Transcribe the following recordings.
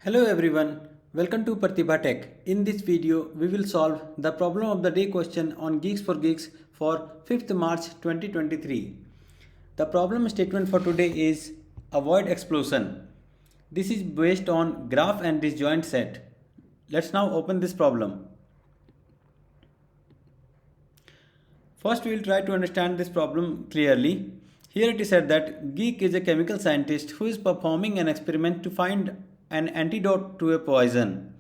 Hello everyone, welcome to Pratibha Tech. In this video, we will solve the problem of the day question on Geeks for Geeks for 5th March 2023. The problem statement for today is avoid explosion. This is based on graph and disjoint set. Let's now open this problem. First, we will try to understand this problem clearly. Here it is said that Geek is a chemical scientist who is performing an experiment to find an antidote to a poison.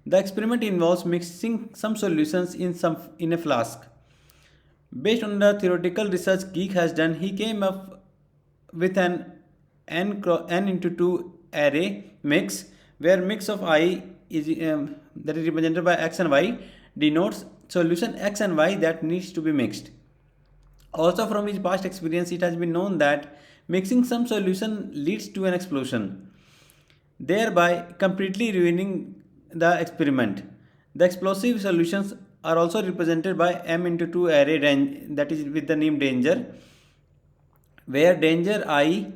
The experiment involves mixing some solutions in a flask. Based on the theoretical research Geek has done, he came up with an n into 2 array mix where mix of I is that is represented by x and y denotes solution x and y that needs to be mixed. Also from his past experience, it has been known that mixing some solution leads to an explosion, thereby completely ruining the experiment. The explosive solutions are also represented by m into 2 array that is with the name danger, where danger I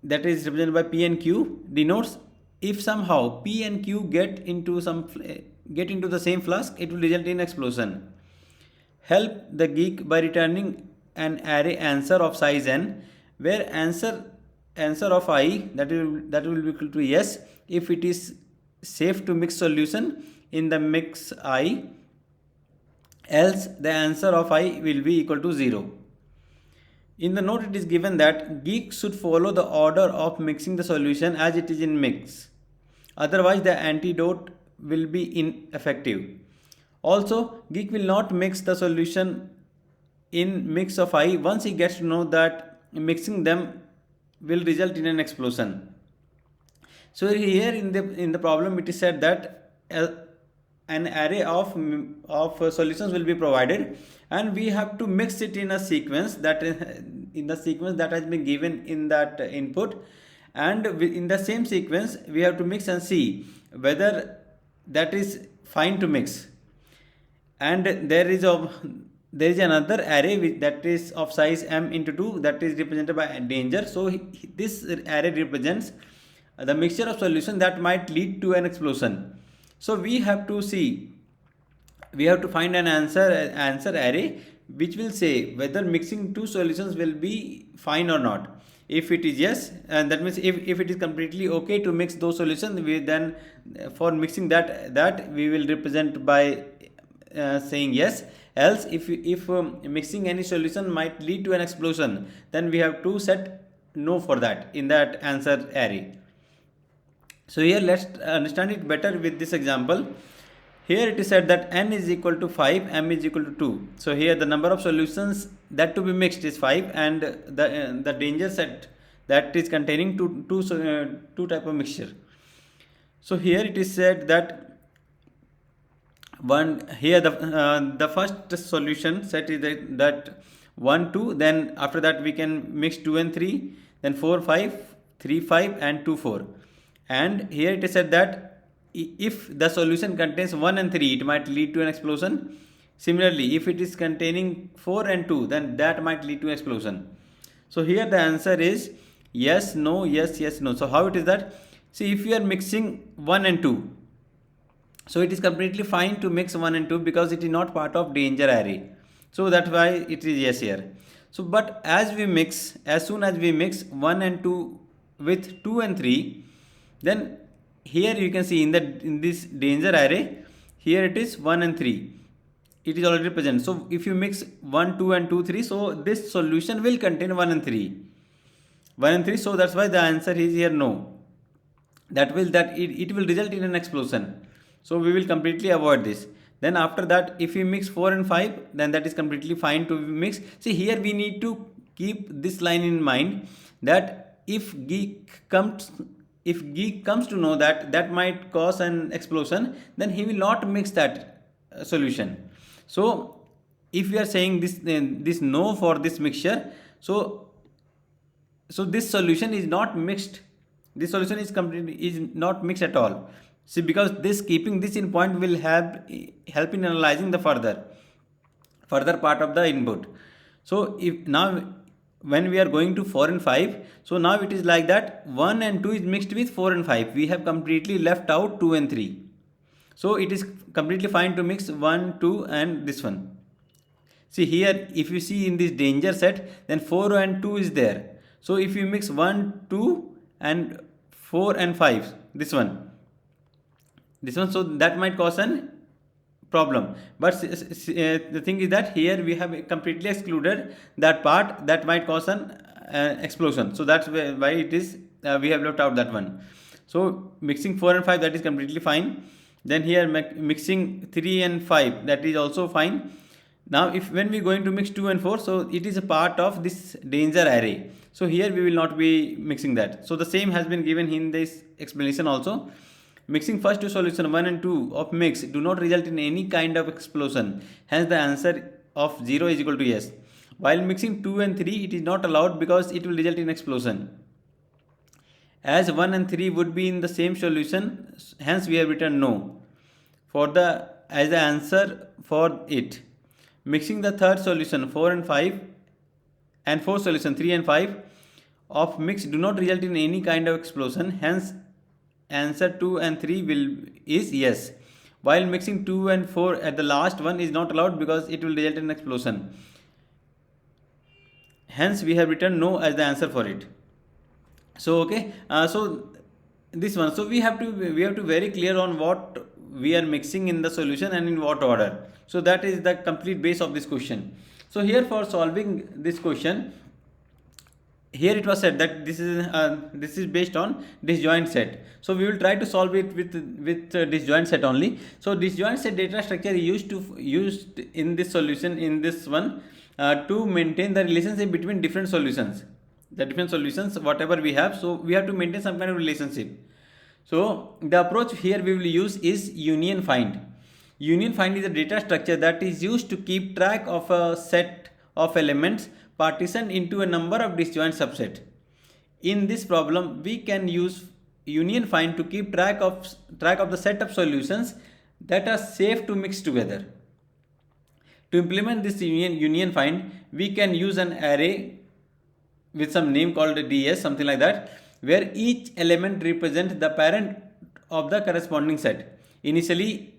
that is represented by p and q denotes if somehow p and q get into the same flask, it will result in explosion. Help the geek by returning an array answer of size n, where answer of I that will be equal to yes if it is safe to mix solution in the mix I, else the answer of I will be equal to 0. In the note it is given that geek should follow the order of mixing the solution as it is in mix, otherwise the antidote will be ineffective. Also, geek will not mix the solution in mix of I once he gets to know that mixing them will result in an explosion. So here in the problem it is said that an array of solutions will be provided and we have to mix it in a sequence that has been given in that input, and in the same sequence we have to mix and see whether that is fine to mix. And there is another array that is of size m into 2 that is represented by danger. So this array represents the mixture of solution that might lead to an explosion. So we have to find an answer array which will say whether mixing two solutions will be fine or not. If it is yes, and that means if it is completely okay to mix those solutions, then for mixing that we will represent by saying yes. Else if mixing any solution might lead to an explosion, then we have to set no for that in that answer array. So here let's understand it better with this example. Here it is said that n is equal to 5, m is equal to 2. So here the number of solutions that to be mixed is 5, and the danger set that is containing two type of mixture. So here it is said that the first solution set is that 1 2, then after that we can mix 2 and 3, then 4 5, 3 5 and 2 4. And here it is said that if the solution contains 1 and 3, it might lead to an explosion. Similarly, if it is containing 4 and 2, then that might lead to an explosion. So here the answer is yes, no, yes, yes, no. So how it is that? See, if you are mixing 1 and 2, so it is completely fine to mix 1 and 2 because it is not part of danger array. So that's why it is yes here. So but as soon as we mix 1 and 2 with 2 and 3, then here you can see in this danger array, here it is 1 and 3. It is already present. So if you mix 1, 2 and 2, 3, so this solution will contain 1 and 3. 1 and 3, so that's why the answer is here no. It will result in an explosion. So we will completely avoid this. Then after that, if we mix 4 and 5, then that is completely fine to mix. See, here we need to keep this line in mind that if geek comes to know that might cause an explosion, then he will not mix that solution. So if we are saying this no for this mixture, so this solution is not mixed. This solution is not mixed at all. See, because keeping this in point will help in analyzing the further part of the input. So if now when we are going to 4 and 5, so now it is like that 1 and 2 is mixed with 4 and 5. We have completely left out 2 and 3. So it is completely fine to mix 1, 2 and this one. See here, if you see in this danger set, then 4 and 2 is there. So if you mix 1, 2 and 4 and 5, this one, so that might cause an problem. But the thing is that here we have completely excluded that part that might cause an explosion. So that's why it is we have left out that one. So mixing 4 and 5, that is completely fine. Then here mixing 3 and 5, that is also fine. Now if when we are going to mix 2 and 4, so it is a part of this danger array. So here we will not be mixing that. So the same has been given in this explanation also. Mixing first two solution 1 and 2 of mix do not result in any kind of explosion. Hence the answer of 0 is equal to yes. While mixing 2 and 3, it is not allowed because it will result in explosion. As 1 and 3 would be in the same solution, hence we have written no as the answer for it. Mixing the third solution 4 and 5 and fourth solution 3 and 5 of mix do not result in any kind of explosion. Hence answer 2 and 3 is yes. While mixing 2 and 4 at the last one is not allowed because it will result in explosion. Hence we have written no as the answer for it. So okay, so this one, so we have to very clear on what we are mixing in the solution and in what order. So that is the complete base of this question. So here for solving this question, here it was said that this is based on disjoint set. So we will try to solve it with disjoint set only. So disjoint set data structure is used in this solution, in this one, to maintain the relationship between different solutions. The different solutions whatever we have, so we have to maintain some kind of relationship. So the approach here we will use is union find. Union find is a data structure that is used to keep track of a set of elements partitioned into a number of disjoint subset. In this problem, we can use union find to keep track of the set of solutions that are safe to mix together. To implement this union find, we can use an array with some name called DS, something like that, where each element represents the parent of the corresponding set. Initially,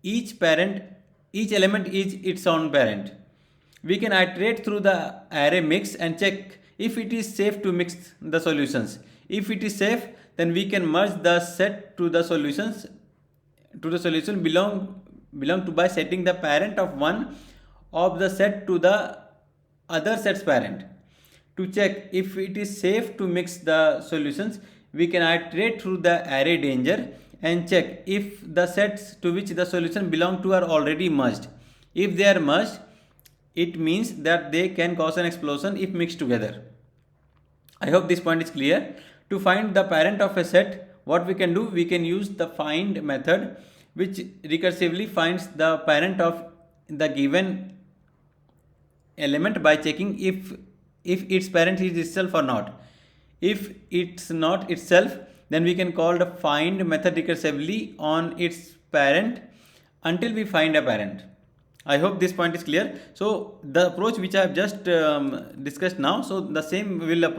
each element is its own parent. We can iterate through the array mix and check if it is safe to mix the solutions. If it is safe, then we can merge the set to the solution belong to by setting the parent of one of the set to the other set's parent. To check if it is safe to mix the solutions, we can iterate through the array danger and check if the sets to which the solution belong to are already merged. If they are merged, it means that they can cause an explosion if mixed together. I hope this point is clear. To find the parent of a set, what we can do, we can use the find method, which recursively finds the parent of the given element by checking if its parent is itself or not. If it's not itself, then we can call the find method recursively on its parent until we find a parent. I hope this point is clear. So the approach which I have just discussed now, so the same we will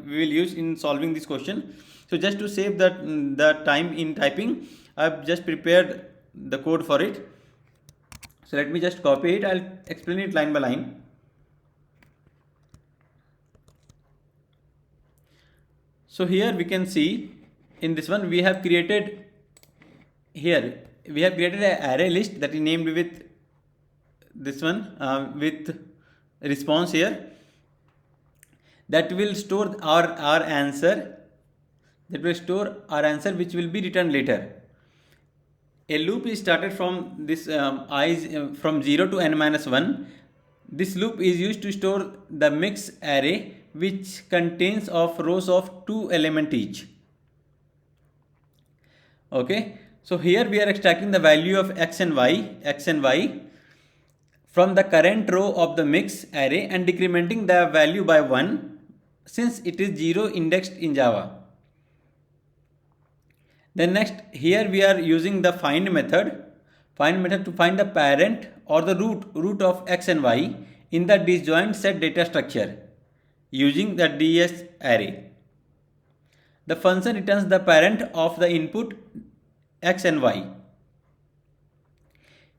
use in solving this question. So just to save the time in typing, I have just prepared the code for it. So let me just copy it. I'll explain it line by line. So here we can see in this one we have created an array list that is named with this one with response here, that will store our answer, which will be returned later. A loop is started from this from 0 to n-1. This loop is used to store the mix array, which contains of rows of 2 elements each. Okay, so here we are extracting the value of x and y from the current row of the mix array and decrementing the value by 1 since it is 0 indexed in Java. Then next, here we are using the find method to find the parent or the root of x and y in the disjoint set data structure. using the DS array. The function returns the parent of the input x and y.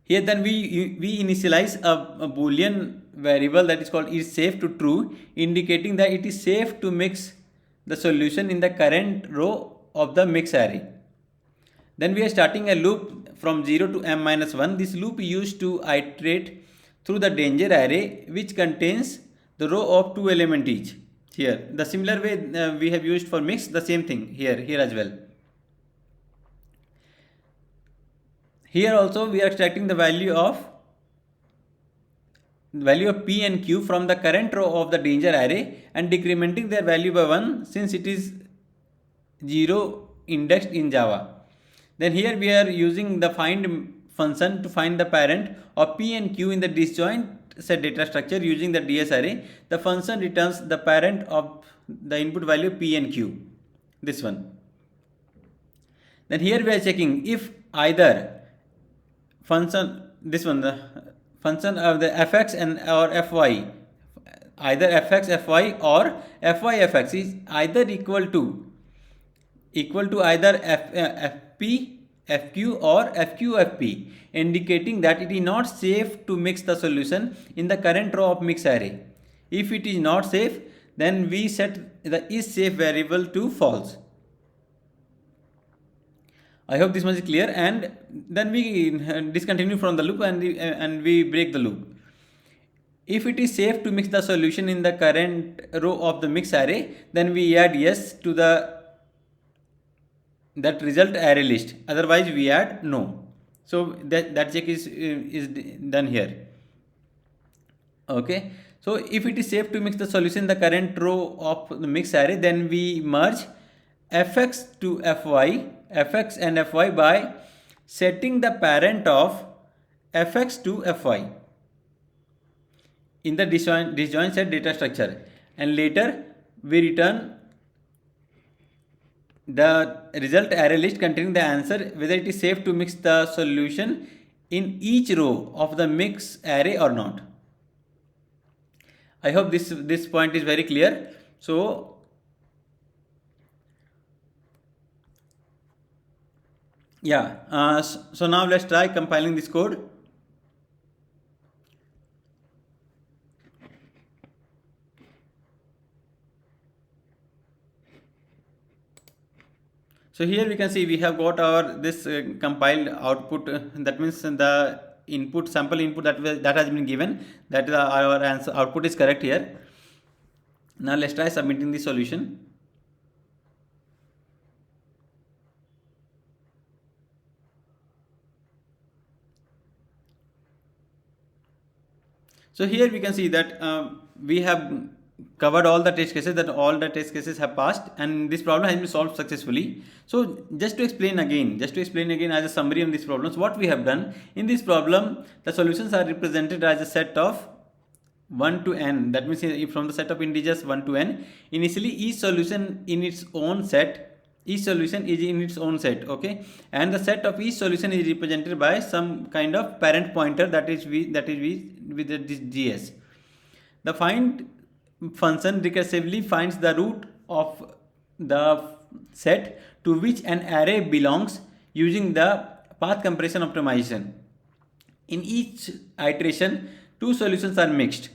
Here then we initialize a boolean variable that is called is safe to true, indicating that it is safe to mix the solution in the current row of the mix array. Then we are starting a loop from 0 to m minus 1. This loop is used to iterate through the danger array, which contains the row of 2 elements each. Here the similar way we have used for mix, the same thing here as well. Here also we are extracting the value of P and Q from the current row of the danger array and decrementing their value by 1 since it is 0 indexed in Java. Then here we are using the find function to find the parent of P and Q in the disjoint set data structure using the DS array. The function returns the parent of the input value P and Q, this one. Then here we are checking if either function, this one, the function of the fx and or fy, either fx fy or fy fx is either equal to either fp fq or fq fp, indicating that it is not safe to mix the solution in the current row of mix array. If it is not safe, then we set the is safe variable to false. I hope this much is clear, and then we discontinue from the loop and we break the loop. If it is safe to mix the solution in the current row of the mix array, then we add yes to that result array list. Otherwise, we add no. So that check is done here. Okay. So if it is safe to mix the solution in the current row of the mix array, then we merge fx to fy, fx and fy by setting the parent of fx to fy in the disjoint set data structure, and later we return the result array list containing the answer whether it is safe to mix the solution in each row of the mix array or not. I hope this point is very clear. So yeah, so now let's try compiling this code. So here we can see we have got our this compiled output. That means the input sample input that has been given. That our answer output is correct here. Now let's try submitting the solution. So here we can see that we have covered all the test cases, that all the test cases have passed, and this problem has been solved successfully. So just to explain again as a summary on these problems, what we have done in this problem, the solutions are represented as a set of 1 to n. That means from the set of integers 1 to n, initially each solution in its own set. Each solution is in its own set, okay, and the set of each solution is represented by some kind of parent pointer that is with this gs. The find function recursively finds the root of the set to which an array belongs using the path compression optimization. In each iteration, two solutions are mixed,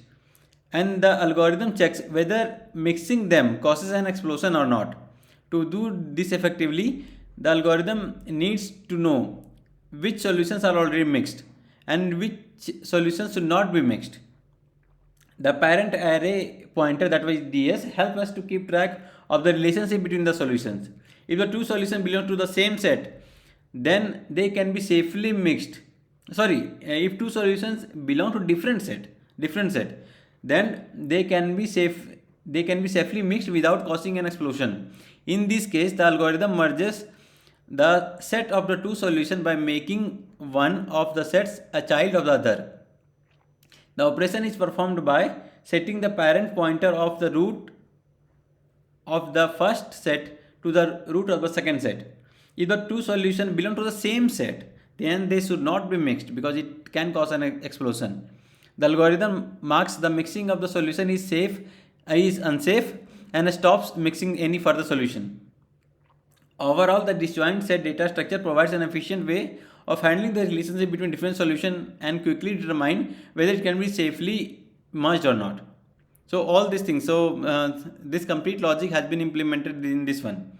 and the algorithm checks whether mixing them causes an explosion or not. To do this effectively, the algorithm needs to know which solutions are already mixed and which solutions should not be mixed. The parent array pointer, that was ds, helps us to keep track of the relationship between the solutions. If the two solutions belong to the same set, then they can be safely mixed. If two solutions belong to different set, then they can be safely mixed without causing an explosion. In this case, the algorithm merges the set of the two solutions by making one of the sets a child of the other. The operation is performed by setting the parent pointer of the root of the first set to the root of the second set. If the two solutions belong to the same set, then they should not be mixed because it can cause an explosion. The algorithm marks the mixing of the solution is safe is unsafe and stops mixing any further solution. Overall, the disjoint set data structure provides an efficient way of handling the relationship between different solutions and quickly determine whether it can be safely merged or not. So all these things. So this complete logic has been implemented in this one.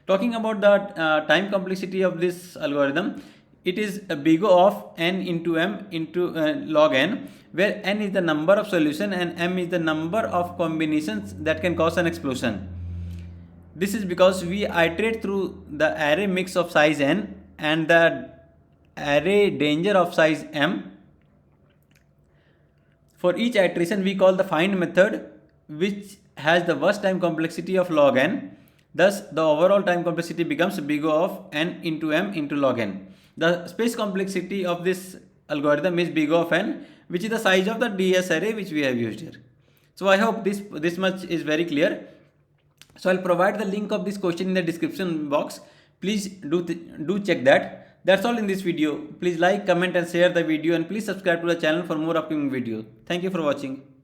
Talking about the time complexity of this algorithm, it is a big O of n into m into log n, where n is the number of solution and m is the number of combinations that can cause an explosion. This is because we iterate through the array mix of size n and the array danger of size m. For each iteration, we call the find method, which has the worst time complexity of log n. Thus, the overall time complexity becomes big O of n into m into log n. The space complexity of this algorithm is big O of n, which is the size of the DS array which we have used here. So I hope this much is very clear. So I'll provide the link of this question in the description box. Please do check that. That's all in this video. Please like, comment and share the video, and please subscribe to the channel for more upcoming videos. Thank you for watching.